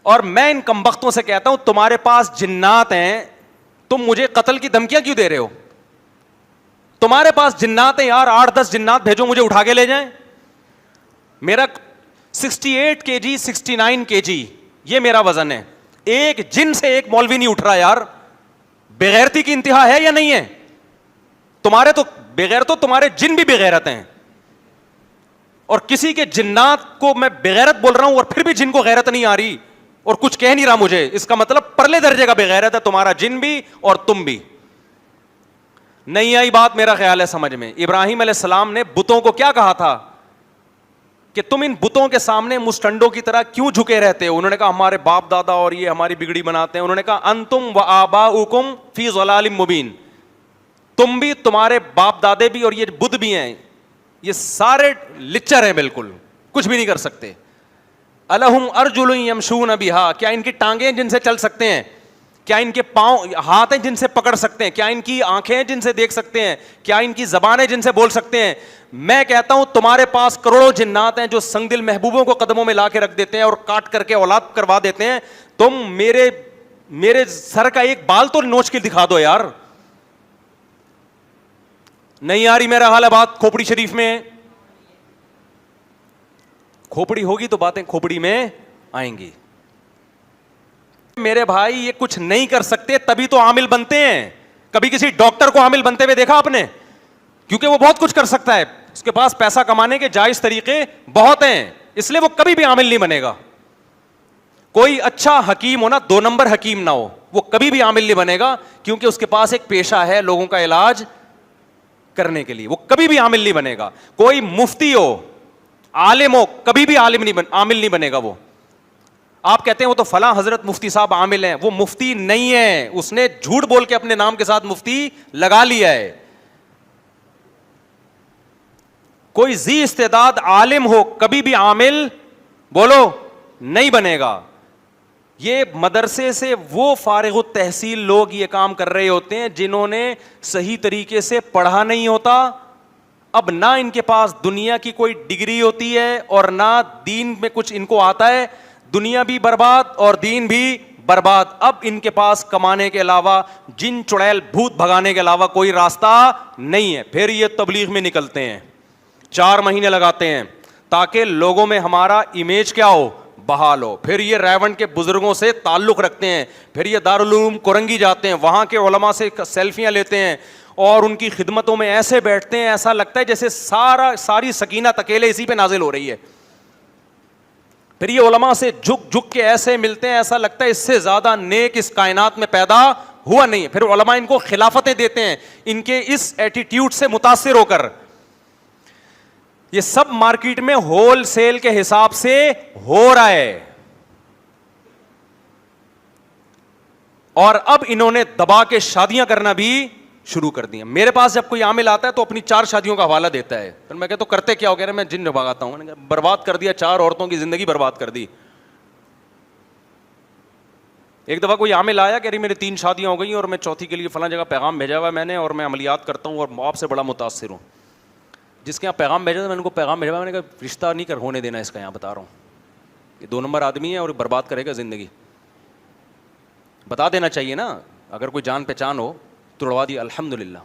اور میں ان کمبختوں سے کہتا ہوں تمہارے پاس جنات ہیں, تم مجھے قتل کی دھمکیاں کیوں دے رہے ہو؟ تمہارے پاس جنات ہیں یار, 8-10 جنات بھیجو مجھے اٹھا کے لے جائیں. میرا 68 kg 69 kg یہ میرا وزن ہے, ایک جن سے ایک مولوی نہیں اٹھ رہا یار. بغیرتی کی انتہا ہے یا نہیں ہے؟ تمہارے تو بغیر تو تمہارے جن بھی بغیرت ہیں, اور کسی کے جنات کو میں بغیرت بول رہا ہوں اور پھر بھی جن کو غیرت نہیں آ رہی اور کچھ کہہ نہیں رہا مجھے, اس کا مطلب پرلے درجے کا بغیرت ہے تمہارا جن بھی اور تم بھی. نہیں آئی بات میرا خیال ہے سمجھ میں. ابراہیم علیہ السلام نے بتوں کو کیا کہا تھا کہ تم ان بتوں کے سامنے مستنڈوں کی طرح کیوں جھکے رہتے ہو؟ انہوں نے کہا ہمارے باپ دادا اور یہ ہماری بگڑی بناتے ہیں. انہوں نے کہا انتم و آباؤکم فی ضلال مبین, تم بھی, تمہارے باپ دادے بھی اور یہ بدھ بھی ہیں, یہ سارے لچر ہیں, بالکل کچھ بھی نہیں کر سکتے. الہم ارجل یمشون بہا, کیا ان کی ٹانگیں جن سے چل سکتے ہیں؟ کیا ان کے پاؤں ہاتھ ہیں جن سے پکڑ سکتے ہیں؟ کیا ان کی آنکھیں ہیں جن سے دیکھ سکتے ہیں؟ کیا ان کی زبانیں جن سے بول سکتے ہیں؟ میں کہتا ہوں تمہارے پاس کروڑوں جنات ہیں جو سنگ دل محبوبوں کو قدموں میں لا کے رکھ دیتے ہیں اور کاٹ کر کے اولاد کروا دیتے ہیں. تم میرے سر کا ایک بال تو نوچ کے دکھا دو یار. نہیں آ رہی میرا حال ہے بات کھوپڑی شریف میں؟ کھوپڑی ہوگی تو باتیں کھوپڑی میں آئیں گی. میرے بھائی یہ کچھ نہیں کر سکتے تبھی تو عامل بنتے ہیں. کبھی کسی ڈاکٹر کو عامل بنتے ہوئے دیکھا آپ نے؟ کیونکہ وہ بہت کچھ کر سکتا ہے, اس کے پاس پیسہ کمانے کے جائز طریقے بہت ہیں, اس لیے وہ کبھی بھی عامل نہیں بنے گا. کوئی اچھا حکیم ہو نا, 2 نمبر حکیم نہ ہو, وہ کبھی بھی عامل نہیں بنے گا, کیونکہ اس کے پاس ایک پیشہ ہے لوگوں کا علاج کرنے کے لیے, وہ کبھی بھی عامل نہیں بنے گا. کوئی مفتی ہو, عالم ہو, کبھی بھی عامل نہیں بنے گا. وہ آپ کہتے ہیں وہ تو فلاں حضرت مفتی صاحب عامل ہیں, وہ مفتی نہیں ہے, اس نے جھوٹ بول کے اپنے نام کے ساتھ مفتی لگا لیا ہے. کوئی ذی استعداد عالم ہو کبھی بھی عامل بولو نہیں بنے گا. یہ مدرسے سے وہ فارغ التحصیل لوگ یہ کام کر رہے ہوتے ہیں جنہوں نے صحیح طریقے سے پڑھا نہیں ہوتا. اب نہ ان کے پاس دنیا کی کوئی ڈگری ہوتی ہے اور نہ دین میں کچھ ان کو آتا ہے, دنیا بھی برباد اور دین بھی برباد. اب ان کے پاس کمانے کے علاوہ, جن چڑیل بھوت بھگانے کے علاوہ کوئی راستہ نہیں ہے. پھر یہ تبلیغ میں نکلتے ہیں, 4 مہینے لگاتے ہیں تاکہ لوگوں میں ہمارا امیج کیا ہو, بحال ہو. پھر یہ ریونڈ کے بزرگوں سے تعلق رکھتے ہیں, پھر یہ دارالعلوم کرنگی جاتے ہیں, وہاں کے علماء سے سیلفیاں لیتے ہیں اور ان کی خدمتوں میں ایسے بیٹھتے ہیں ایسا لگتا ہے جیسے ساری سکینت اکیلے اسی پہ نازل ہو رہی ہے. پھر یہ علماء سے جھک کے ایسے ملتے ہیں ایسا لگتا ہے اس سے زیادہ نیک اس کائنات میں پیدا ہوا نہیں ہے. پھر علماء ان کو خلافتیں دیتے ہیں ان کے اس ایٹیٹیوڈ سے متاثر ہو کر. یہ سب مارکیٹ میں ہول سیل کے حساب سے ہو رہا ہے, اور اب انہوں نے دبا کے شادیاں کرنا بھی شروع کر دی. میرے پاس جب کوئی عامل آتا ہے تو اپنی 4 شادیوں کا حوالہ دیتا ہے. پھر میں کہتا ہوں کرتے کیا ہو؟ کہہ رہے میں جن بھگاتا ہوں. برباد کر دیا, 4 عورتوں کی زندگی برباد کر دی. ایک دفعہ کوئی عامل آیا, کہہ رہی میری 3 شادیاں ہو گئی اور میں چوتھی کے لیے فلاں جگہ پیغام بھیجا ہوا ہے میں نے, اور میں عملیات کرتا ہوں اور آپ سے بڑا متاثر ہوں. جس کے یہاں پیغام بھیجا تھا میں نے کو پیغام بھیجا, میں نے کہا رشتہ نہیں ہونے دینا اس کا, یہاں بتا رہا ہوں یہ 2 نمبر آدمی ہے اور برباد کرے گا زندگی. بتا دینا چاہیے نا, اگر کوئی جان پہچان ہو توڑوا دی الحمدللہ.